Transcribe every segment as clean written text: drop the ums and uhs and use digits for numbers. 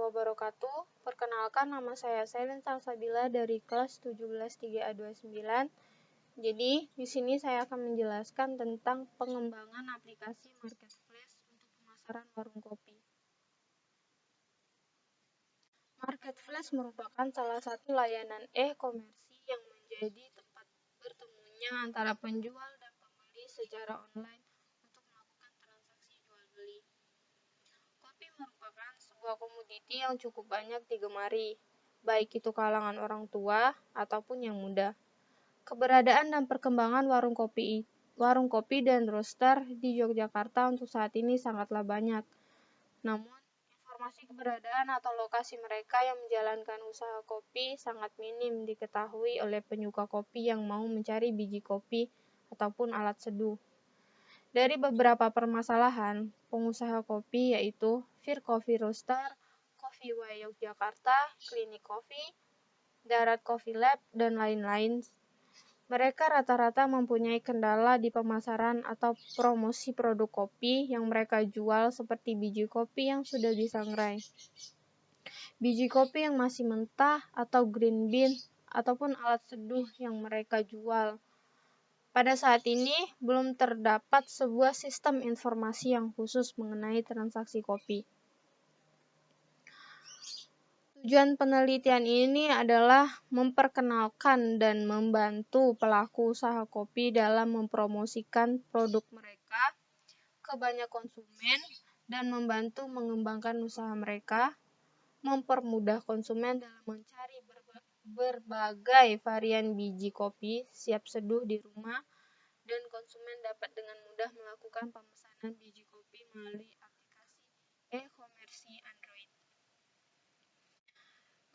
wabarakatuh. Perkenalkan, nama saya Selen Salsabila dari kelas 17 3A29. Jadi, di sini saya akan menjelaskan tentang pengembangan aplikasi marketplace untuk pemasaran warung kopi. Marketplace merupakan salah satu layanan e-komersi yang menjadi tempat bertemunya antara penjual dan pembeli secara online untuk melakukan transaksi jual beli. Kopi merupakan sebuah komoditi yang cukup banyak digemari, baik itu kalangan orang tua ataupun yang muda. Keberadaan dan perkembangan warung kopi dan roaster di Yogyakarta untuk saat ini sangatlah banyak. Namun, informasi keberadaan atau lokasi mereka yang menjalankan usaha kopi sangat minim diketahui oleh penyuka kopi yang mau mencari biji kopi ataupun alat seduh. Dari beberapa permasalahan pengusaha kopi yaitu Fir Coffee Roaster, Coffee Way Yogyakarta, Klinik Coffee, Darat Coffee Lab, dan lain-lain. Mereka rata-rata mempunyai kendala di pemasaran atau promosi produk kopi yang mereka jual seperti biji kopi yang sudah disangrai, biji kopi yang masih mentah atau green bean, ataupun alat seduh yang mereka jual. Pada saat ini, belum terdapat sebuah sistem informasi yang khusus mengenai transaksi kopi. Tujuan penelitian ini adalah memperkenalkan dan membantu pelaku usaha kopi dalam mempromosikan produk mereka ke banyak konsumen dan membantu mengembangkan usaha mereka, mempermudah konsumen dalam mencari berbagai varian biji kopi siap seduh di rumah, dan konsumen dapat dengan mudah melakukan pemesanan biji kopi melalui aplikasi e-komersi Android.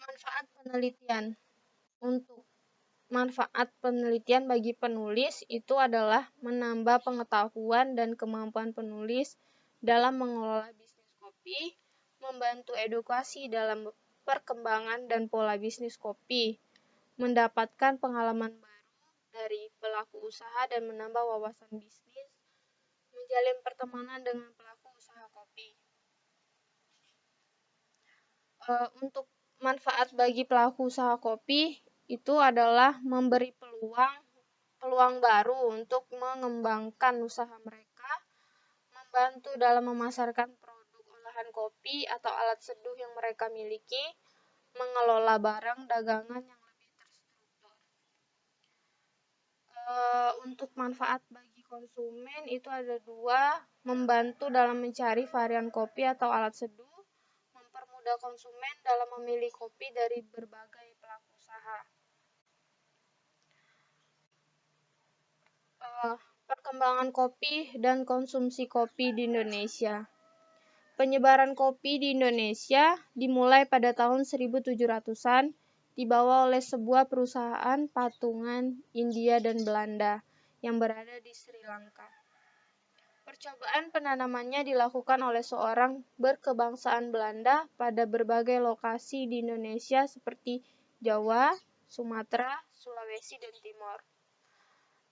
Manfaat penelitian. Untuk manfaat penelitian bagi penulis itu adalah menambah pengetahuan dan kemampuan penulis dalam mengelola bisnis kopi, membantu edukasi dalam perkembangan dan pola bisnis kopi, mendapatkan pengalaman baru dari pelaku usaha dan menambah wawasan bisnis, menjalin pertemanan dengan pelaku usaha kopi. Untuk manfaat bagi pelaku usaha kopi itu adalah memberi peluang baru untuk mengembangkan usaha mereka, membantu dalam memasarkan produk olahan kopi atau alat seduh yang mereka miliki, mengelola barang dagangan yang lebih terstruktur. Untuk manfaat bagi konsumen itu ada dua, membantu dalam mencari varian kopi atau alat seduh, mempermudah konsumen dalam memilih kopi dari berbagai pelaku usaha. Perkembangan kopi dan konsumsi kopi di Indonesia. Penyebaran kopi di Indonesia dimulai pada tahun 1700-an, dibawa oleh sebuah perusahaan patungan India dan Belanda yang berada di Sri Lanka. Percobaan penanamannya dilakukan oleh seorang berkebangsaan Belanda pada berbagai lokasi di Indonesia seperti Jawa, Sumatera, Sulawesi, dan Timor.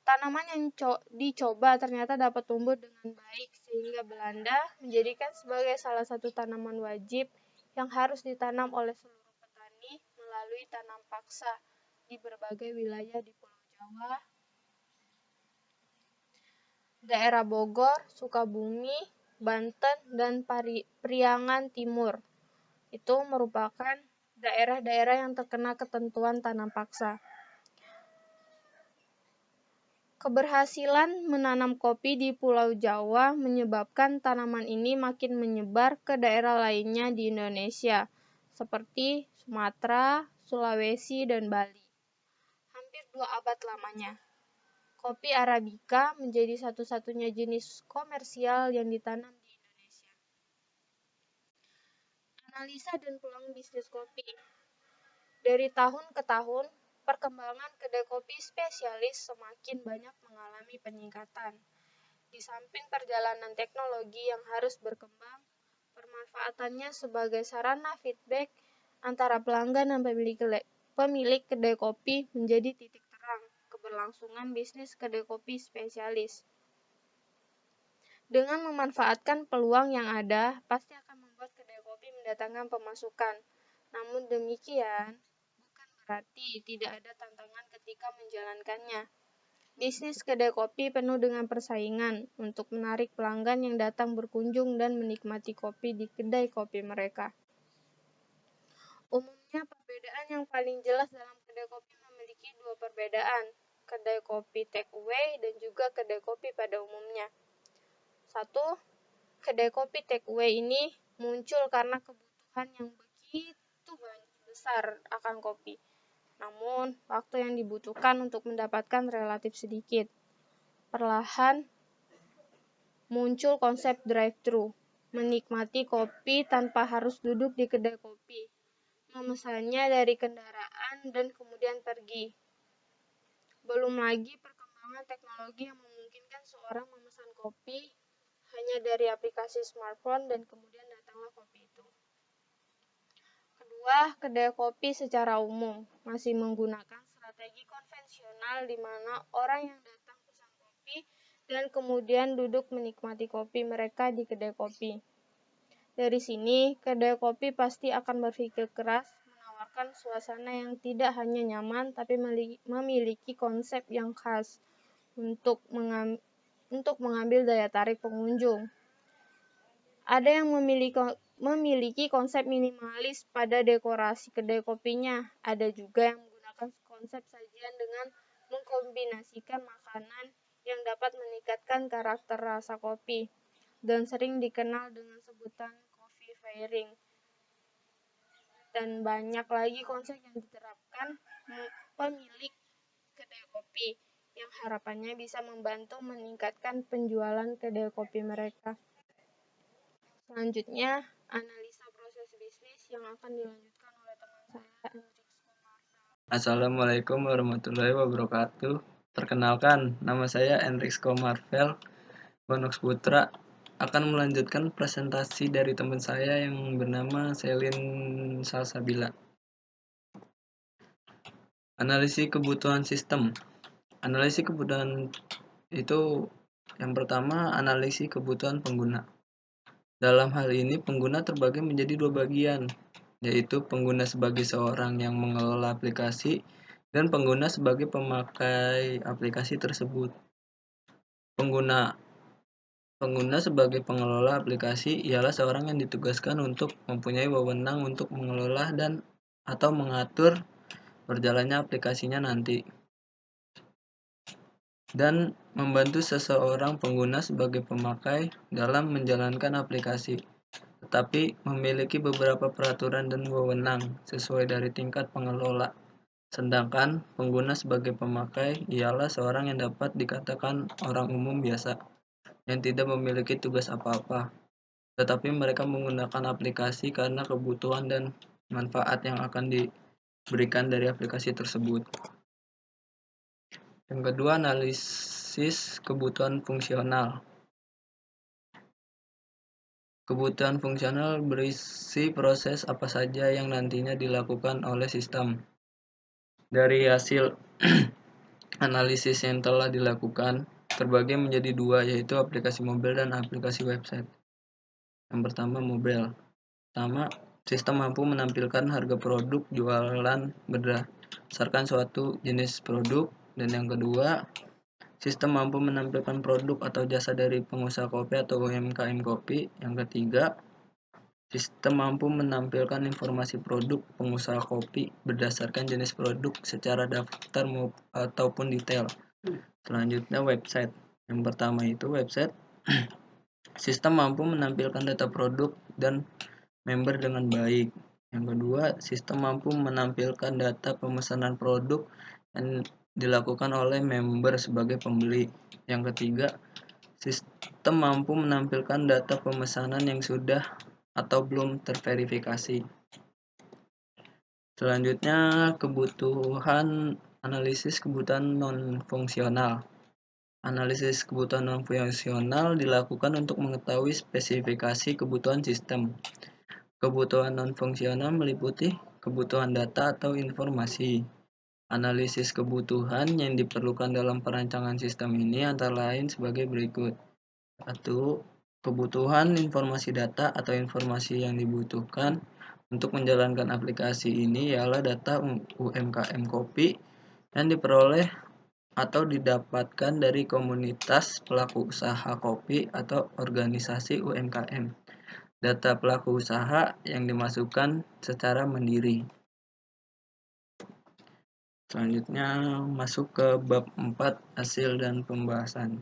Tanaman yang dicoba ternyata dapat tumbuh dengan baik sehingga Belanda menjadikan sebagai salah satu tanaman wajib yang harus ditanam oleh seluruh petani melalui tanam paksa di berbagai wilayah di Pulau Jawa, daerah Bogor, Sukabumi, Banten, dan Priangan Timur. Itu merupakan daerah-daerah yang terkena ketentuan tanam paksa. Keberhasilan menanam kopi di Pulau Jawa menyebabkan tanaman ini makin menyebar ke daerah lainnya di Indonesia, seperti Sumatera, Sulawesi, dan Bali. Hampir 2 abad lamanya, kopi Arabica menjadi satu-satunya jenis komersial yang ditanam di Indonesia. Analisa dan peluang bisnis kopi. Dari tahun ke tahun, perkembangan kedai kopi spesialis semakin banyak mengalami peningkatan. Di samping perjalanan teknologi yang harus berkembang, permanfaatannya sebagai sarana feedback antara pelanggan dan pemilik kedai kopi menjadi titik terang keberlangsungan bisnis kedai kopi spesialis. Dengan memanfaatkan peluang yang ada, pasti akan membuat kedai kopi mendatangkan pemasukan. Namun demikian, bukan berarti tidak ada tantangan ketika menjalankannya. Bisnis kedai kopi penuh dengan persaingan untuk menarik pelanggan yang datang berkunjung dan menikmati kopi di kedai kopi mereka. Umumnya, perbedaan yang paling jelas dalam kedai kopi memiliki dua perbedaan, kedai kopi take away dan juga kedai kopi pada umumnya. Satu, kedai kopi take away ini muncul karena kebutuhan yang begitu besar akan kopi. Namun, waktu yang dibutuhkan untuk mendapatkan relatif sedikit. Perlahan muncul konsep drive-thru, menikmati kopi tanpa harus duduk di kedai kopi, memesannya dari kendaraan dan kemudian pergi. Belum lagi perkembangan teknologi yang memungkinkan seorang memesan kopi hanya dari aplikasi smartphone dan kemudian datanglah kopi itu. Kedua, kedai kopi secara umum masih menggunakan strategi konvensional di mana orang yang datang pesan kopi dan kemudian duduk menikmati kopi mereka di kedai kopi. Dari sini, kedai kopi pasti akan berpikir keras menawarkan suasana yang tidak hanya nyaman tapi memiliki konsep yang khas untuk mengambil daya tarik pengunjung. Ada yang memiliki konsep minimalis pada dekorasi kedai kopinya. Ada juga yang menggunakan konsep sajian dengan mengkombinasikan makanan yang dapat meningkatkan karakter rasa kopi dan sering dikenal dengan sebutan coffee pairing. Dan banyak lagi konsep yang diterapkan pemilik kedai kopi yang harapannya bisa membantu meningkatkan penjualan kedai kopi mereka. Selanjutnya, analisa proses bisnis yang akan dilanjutkan oleh teman saya, Hendrik Skomarvel. Assalamualaikum warahmatullahi wabarakatuh. Perkenalkan, nama saya Hendrik Skomarvel, Bonux Putra, akan melanjutkan presentasi dari teman saya yang bernama Selin Salsabila. Analisis kebutuhan sistem. Analisis kebutuhan itu yang pertama, analisis kebutuhan pengguna. Dalam hal ini, pengguna terbagi menjadi dua bagian, yaitu pengguna sebagai seorang yang mengelola aplikasi dan pengguna sebagai pemakai aplikasi tersebut. Pengguna sebagai pengelola aplikasi ialah seorang yang ditugaskan untuk mempunyai wewenang untuk mengelola dan atau mengatur berjalannya aplikasinya nanti, dan membantu seseorang pengguna sebagai pemakai dalam menjalankan aplikasi, tetapi memiliki beberapa peraturan dan wewenang sesuai dari tingkat pengelola. Sedangkan pengguna sebagai pemakai ialah seorang yang dapat dikatakan orang umum biasa, yang tidak memiliki tugas apa-apa, tetapi mereka menggunakan aplikasi karena kebutuhan dan manfaat yang akan diberikan dari aplikasi tersebut. Yang kedua, analisis kebutuhan fungsional. Kebutuhan fungsional berisi proses apa saja yang nantinya dilakukan oleh sistem. Dari hasil analisis yang telah dilakukan, terbagi menjadi dua, yaitu aplikasi mobile dan aplikasi website. Yang pertama, mobile. Pertama, sistem mampu menampilkan harga produk jualan berdasarkan suatu jenis produk. Dan yang kedua, sistem mampu menampilkan produk atau jasa dari pengusaha kopi atau UMKM kopi. Yang ketiga, sistem mampu menampilkan informasi produk pengusaha kopi berdasarkan jenis produk secara daftar ataupun detail. Selanjutnya, website. Yang pertama itu website. Sistem mampu menampilkan data produk dan member dengan baik. Yang kedua, sistem mampu menampilkan data pemesanan produk yang dilakukan oleh member sebagai pembeli. Yang ketiga, sistem mampu menampilkan data pemesanan yang sudah atau belum terverifikasi. Selanjutnya, analisis kebutuhan non-fungsional. Analisis kebutuhan non-fungsional dilakukan untuk mengetahui spesifikasi kebutuhan sistem. Kebutuhan non-fungsional meliputi kebutuhan data atau informasi. Analisis kebutuhan yang diperlukan dalam perancangan sistem ini antara lain sebagai berikut. 1. Kebutuhan informasi data atau informasi yang dibutuhkan untuk menjalankan aplikasi ini ialah data UMKM kopi yang diperoleh atau didapatkan dari komunitas pelaku usaha kopi atau organisasi UMKM. Data pelaku usaha yang dimasukkan secara mandiri. Selanjutnya masuk ke bab 4 hasil dan pembahasan.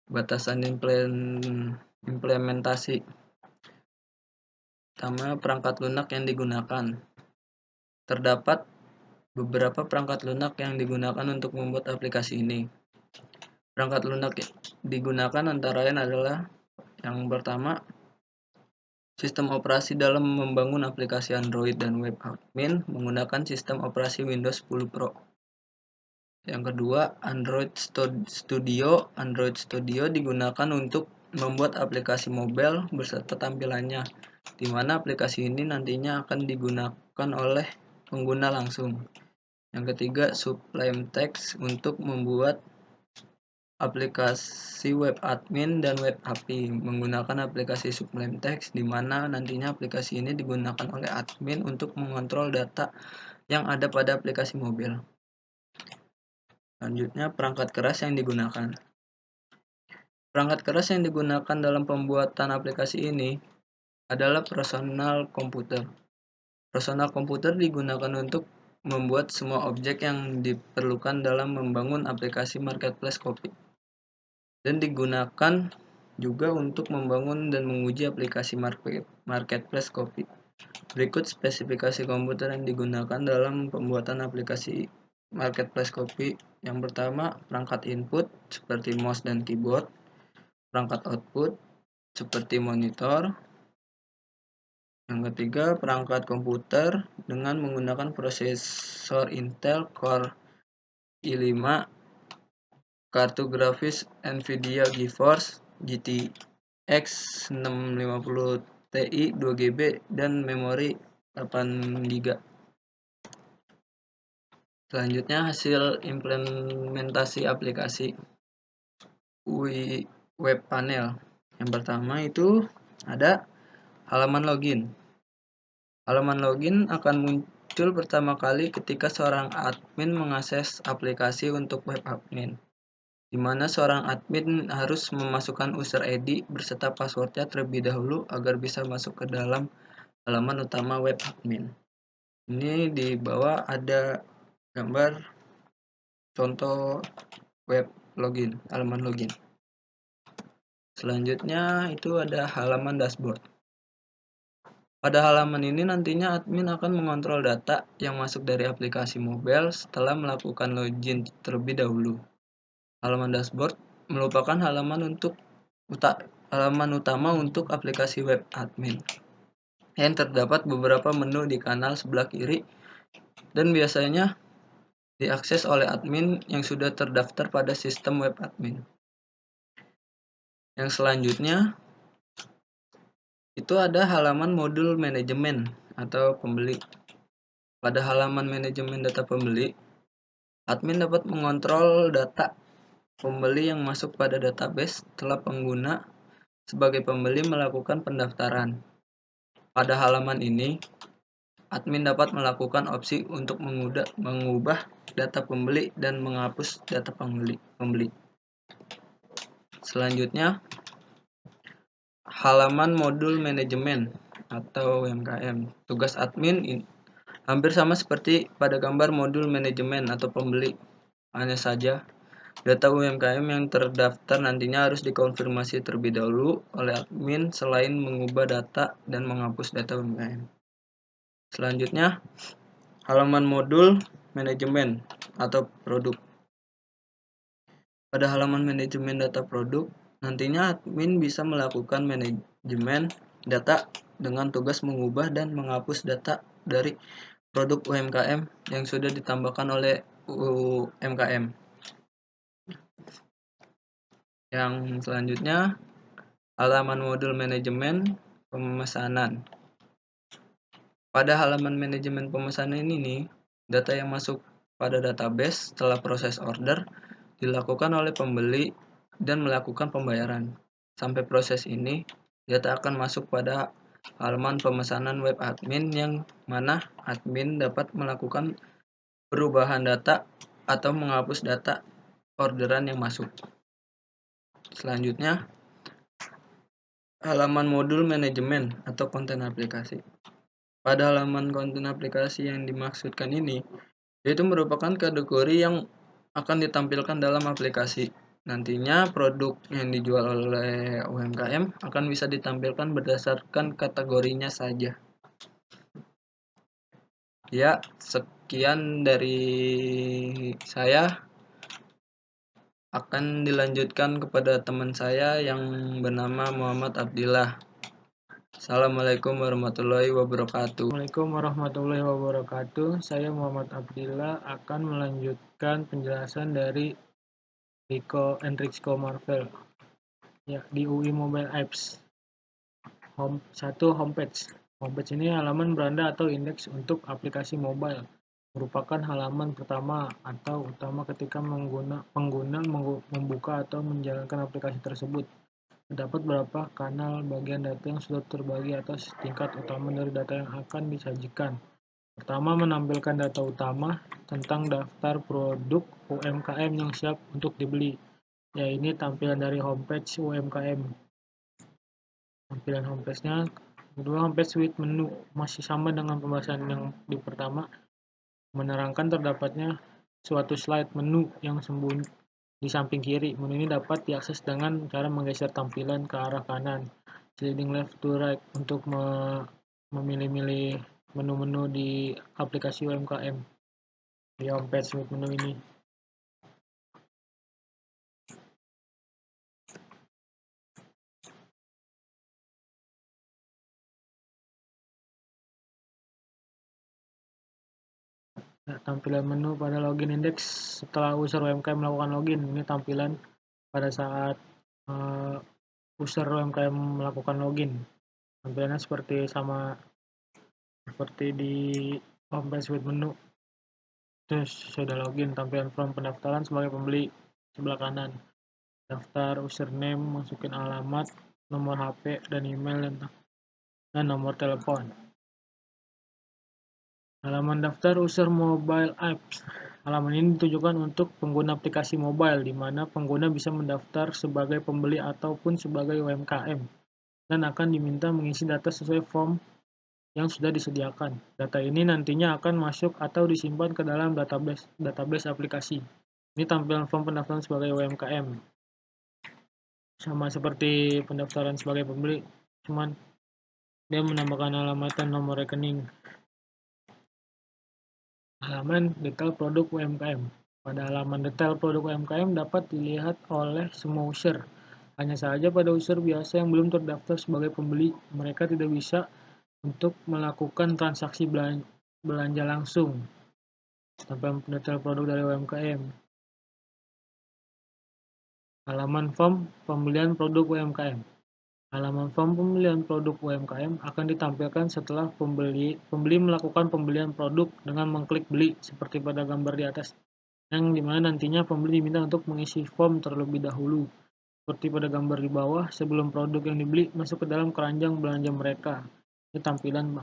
Batasan implementasi. Pertama, perangkat lunak yang digunakan. Terdapat beberapa perangkat lunak yang digunakan untuk membuat aplikasi ini. Perangkat lunak digunakan antara lain adalah yang pertama, sistem operasi dalam membangun aplikasi Android dan web admin menggunakan sistem operasi Windows 10 Pro. Yang kedua, Android Studio. Android Studio digunakan untuk membuat aplikasi mobile beserta tampilannya, di mana aplikasi ini nantinya akan digunakan oleh pengguna langsung. Yang ketiga, Sublime Text untuk membuat aplikasi web admin dan web API menggunakan aplikasi Sublime Text, di mana nantinya aplikasi ini digunakan oleh admin untuk mengontrol data yang ada pada aplikasi mobil. Selanjutnya, perangkat keras yang digunakan. Perangkat keras yang digunakan dalam pembuatan aplikasi ini adalah personal komputer. Personal komputer digunakan untuk membuat semua objek yang diperlukan dalam membangun aplikasi marketplace kopi, dan digunakan juga untuk membangun dan menguji aplikasi marketplace kopi. Berikut spesifikasi komputer yang digunakan dalam pembuatan aplikasi marketplace kopi. Yang pertama, perangkat input seperti mouse dan keyboard, perangkat output seperti monitor. Yang ketiga, perangkat komputer dengan menggunakan prosesor Intel Core i5, kartu grafis Nvidia GeForce GTX 650 Ti 2GB, dan memori 8GB. Selanjutnya, hasil implementasi aplikasi web panel. Yang pertama itu ada halaman login. Halaman login akan muncul pertama kali ketika seorang admin mengakses aplikasi untuk web admin, di mana seorang admin harus memasukkan user ID berserta passwordnya terlebih dahulu agar bisa masuk ke dalam halaman utama web admin. Ini di bawah ada gambar contoh web login, halaman login. Selanjutnya itu ada halaman dashboard. Pada halaman ini nantinya admin akan mengontrol data yang masuk dari aplikasi mobile setelah melakukan login terlebih dahulu. Halaman dashboard merupakan halaman utama untuk aplikasi web admin, yang terdapat beberapa menu di kanan sebelah kiri dan biasanya diakses oleh admin yang sudah terdaftar pada sistem web admin. Yang selanjutnya itu ada halaman modul manajemen atau pembeli. Pada halaman manajemen data pembeli, admin dapat mengontrol data pembeli yang masuk pada database setelah pengguna sebagai pembeli melakukan pendaftaran. Pada halaman ini, admin dapat melakukan opsi untuk mengubah data pembeli dan menghapus data pembeli. Selanjutnya, halaman modul manajemen atau UMKM. Tugas admin hampir sama seperti pada gambar modul manajemen atau pembeli. Hanya saja, data UMKM yang terdaftar nantinya harus dikonfirmasi terlebih dahulu oleh admin selain mengubah data dan menghapus data UMKM. Selanjutnya, halaman modul manajemen atau produk. Pada halaman manajemen data produk, nantinya admin bisa melakukan manajemen data dengan tugas mengubah dan menghapus data dari produk UMKM yang sudah ditambahkan oleh UMKM. Yang selanjutnya, halaman modul manajemen pemesanan. Pada halaman manajemen pemesanan ini, data yang masuk pada database setelah proses order dilakukan oleh pembeli dan melakukan pembayaran. Sampai proses ini, data akan masuk pada halaman pemesanan web admin yang mana admin dapat melakukan perubahan data atau menghapus data orderan yang masuk. Selanjutnya, halaman modul manajemen atau konten aplikasi. Pada halaman konten aplikasi yang dimaksudkan ini, yaitu merupakan kategori yang akan ditampilkan dalam aplikasi. Nantinya produk yang dijual oleh UMKM akan bisa ditampilkan berdasarkan kategorinya saja. Ya, sekian dari saya. Akan dilanjutkan kepada teman saya yang bernama Muhammad Abdillah. Assalamualaikum warahmatullahi wabarakatuh. Assalamualaikum warahmatullahi wabarakatuh. Saya Muhammad Abdillah akan melanjutkan penjelasan dari Enrico Marvel ya di UI Mobile Apps. Homepage. Homepage ini halaman beranda atau indeks untuk aplikasi mobile. Merupakan halaman pertama atau utama ketika pengguna membuka atau menjalankan aplikasi tersebut. Terdapat beberapa kanal bagian data yang sudah terbagi atas tingkat utama dari data yang akan disajikan. Pertama, menampilkan data utama tentang daftar produk UMKM yang siap untuk dibeli. Ya, ini tampilan dari homepage UMKM. Tampilan homepage-nya. Kedua, homepage with menu. Masih sama dengan pembahasan yang di pertama. Menerangkan terdapatnya suatu slide menu yang sembunyi di samping kiri. Menu ini dapat diakses dengan cara menggeser tampilan ke arah kanan, sliding left to right untuk memilih-milih menu-menu di aplikasi UMKM di homepage menu ini. Nah, tampilan menu pada login index setelah user UMKM melakukan login. Ini tampilan pada saat user UMKM melakukan login. Tampilannya seperti di homepage with menu. Terus sudah login, tampilan form pendaftaran sebagai pembeli sebelah kanan. Daftar username, masukin alamat, nomor HP dan email dan nomor telepon. Halaman daftar user mobile apps. Halaman ini ditujukan untuk pengguna aplikasi mobile, di mana pengguna bisa mendaftar sebagai pembeli ataupun sebagai UMKM, dan akan diminta mengisi data sesuai form yang sudah disediakan. Data ini nantinya akan masuk atau disimpan ke dalam database aplikasi. Ini tampilan form pendaftaran sebagai UMKM. Sama seperti pendaftaran sebagai pembeli, cuman dia menambahkan alamat dan nomor rekening. Halaman detail produk UMKM. Pada halaman detail produk UMKM dapat dilihat oleh semua user. Hanya saja pada user biasa yang belum terdaftar sebagai pembeli, mereka tidak bisa untuk melakukan transaksi belanja langsung. Tampilan detail produk dari UMKM. Halaman form pembelian produk UMKM. Halaman form pembelian produk UMKM akan ditampilkan setelah pembeli melakukan pembelian produk dengan mengklik beli seperti pada gambar di atas, yang dimana nantinya pembeli diminta untuk mengisi form terlebih dahulu. Seperti pada gambar di bawah, sebelum produk yang dibeli masuk ke dalam keranjang belanja mereka. Ini tampilan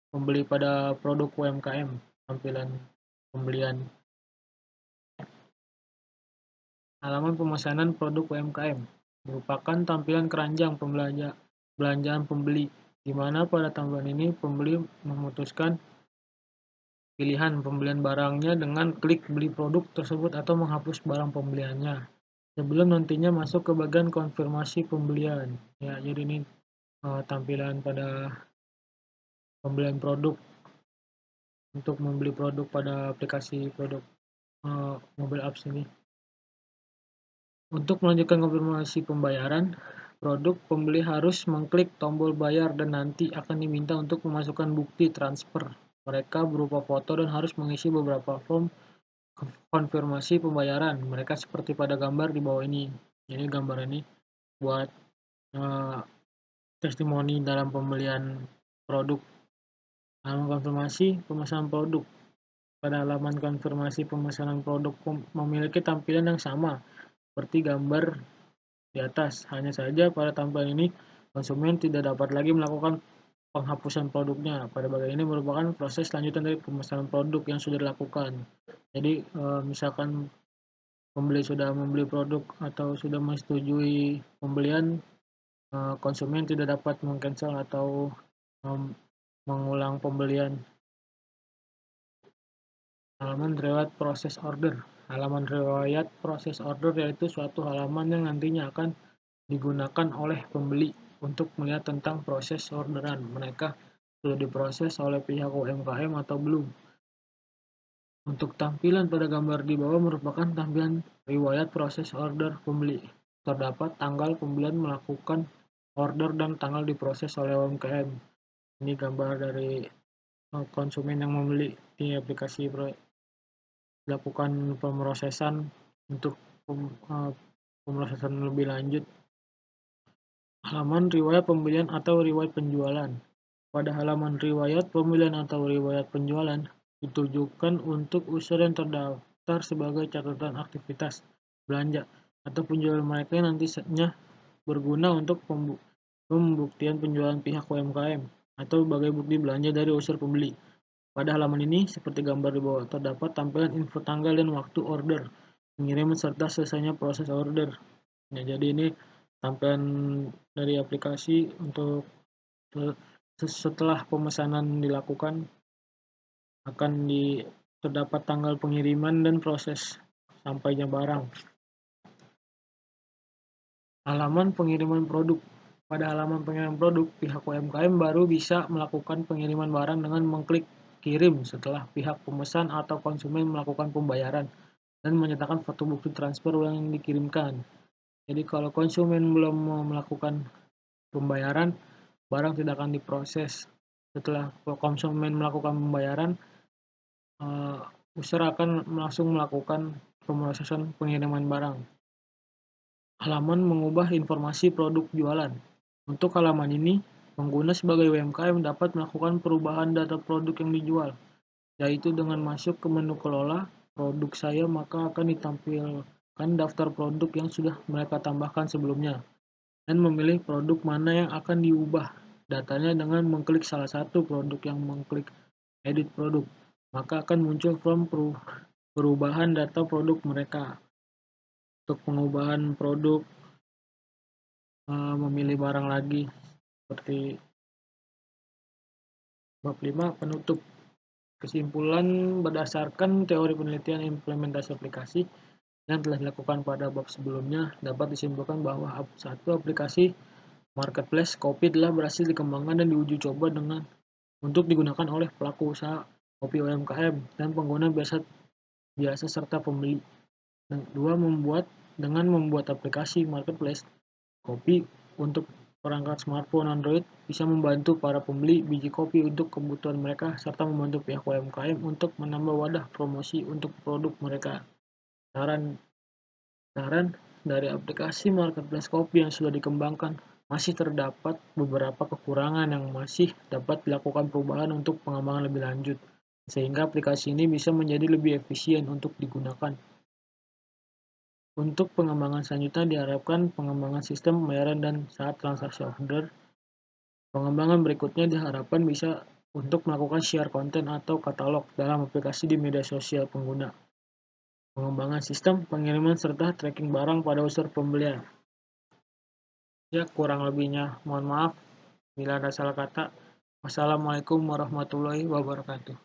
pembeli pada produk UMKM, tampilan pembelian. Halaman pemesanan produk UMKM merupakan tampilan keranjang belanjaan pembeli, di mana pada tampilan ini pembeli memutuskan pilihan pembelian barangnya dengan klik beli produk tersebut atau menghapus barang pembeliannya sebelum nantinya masuk ke bagian konfirmasi pembelian. Ya, jadi ini tampilan pada pembelian produk untuk membeli produk pada aplikasi produk mobile apps ini. Untuk melanjutkan konfirmasi pembayaran produk, pembeli harus mengklik tombol bayar dan nanti akan diminta untuk memasukkan bukti transfer mereka berupa foto dan harus mengisi beberapa form konfirmasi pembayaran mereka seperti pada gambar di bawah ini. Jadi gambar ini buat testimoni dalam pembelian produk. Halaman konfirmasi pemesanan produk. Pada halaman konfirmasi pemesanan produk memiliki tampilan yang sama seperti gambar di atas. Hanya saja pada tampilan ini, konsumen tidak dapat lagi melakukan penghapusan produknya. Pada bagian ini merupakan proses lanjutan dari pemesanan produk yang sudah dilakukan. Jadi, misalkan pembeli sudah membeli produk atau sudah menyetujui pembelian, konsumen tidak dapat meng-cancel atau mengulang pembelian. Halaman riwayat proses order. Halaman riwayat proses order yaitu suatu halaman yang nantinya akan digunakan oleh pembeli untuk melihat tentang proses orderan mereka sudah diproses oleh pihak UMKM atau belum. Untuk tampilan pada gambar di bawah merupakan tampilan riwayat proses order pembeli. Terdapat tanggal pembelian melakukan order dan tanggal diproses oleh UMKM. Ini gambar dari konsumen yang membeli di aplikasi dilakukan pemrosesan untuk pemrosesan lebih lanjut. Halaman riwayat pembelian atau riwayat penjualan. Pada halaman riwayat pembelian atau riwayat penjualan ditujukan untuk user yang terdaftar sebagai catatan aktivitas belanja atau penjualan mereka yang nantinya berguna untuk pembuktian penjualan pihak UMKM atau sebagai bukti belanja dari user pembeli. Pada halaman ini, seperti gambar di bawah, terdapat tampilan info tanggal dan waktu order, pengiriman serta selesainya proses order. Nah, jadi ini tampilan dari aplikasi untuk setelah pemesanan dilakukan akan terdapat tanggal pengiriman dan proses sampainya barang. Halaman pengiriman produk. Pada halaman pengiriman produk, pihak UMKM baru bisa melakukan pengiriman barang dengan mengklik kirim setelah pihak pemesan atau konsumen melakukan pembayaran dan menyatakan foto bukti transfer uang yang dikirimkan. Jadi kalau konsumen belum melakukan pembayaran, barang tidak akan diproses. Setelah konsumen melakukan pembayaran, user akan langsung melakukan pemrosesan pengiriman barang. Halaman mengubah informasi produk jualan. Untuk halaman ini, pengguna sebagai UMKM dapat melakukan perubahan data produk yang dijual, yaitu dengan masuk ke menu kelola produk saya, maka akan ditampilkan daftar produk yang sudah mereka tambahkan sebelumnya, dan memilih produk mana yang akan diubah datanya dengan mengklik salah satu produk yang mengklik edit produk, maka akan muncul form perubahan data produk mereka. Untuk pengubahan produk, memilih barang lagi, seperti bab 5 penutup. Kesimpulan berdasarkan teori penelitian implementasi aplikasi yang telah dilakukan pada bab sebelumnya, dapat disimpulkan bahwa satu aplikasi marketplace kopi telah berhasil dikembangkan dan diuji coba untuk digunakan oleh pelaku usaha kopi UMKM dan pengguna biasa serta pembeli. Dua, dengan membuat aplikasi marketplace kopi untuk perangkat smartphone Android bisa membantu para pembeli biji kopi untuk kebutuhan mereka serta membantu pihak UMKM untuk menambah wadah promosi untuk produk mereka. Saran dari aplikasi marketplace kopi yang sudah dikembangkan, masih terdapat beberapa kekurangan yang masih dapat dilakukan perubahan untuk pengembangan lebih lanjut, sehingga aplikasi ini bisa menjadi lebih efisien untuk digunakan. Untuk pengembangan selanjutnya diharapkan pengembangan sistem pembayaran dan saat transaksi order. Pengembangan berikutnya diharapkan bisa untuk melakukan share konten atau katalog dalam aplikasi di media sosial pengguna. Pengembangan sistem pengiriman serta tracking barang pada user pembelian. Ya, kurang lebihnya mohon maaf bila ada salah kata. Wassalamualaikum warahmatullahi wabarakatuh.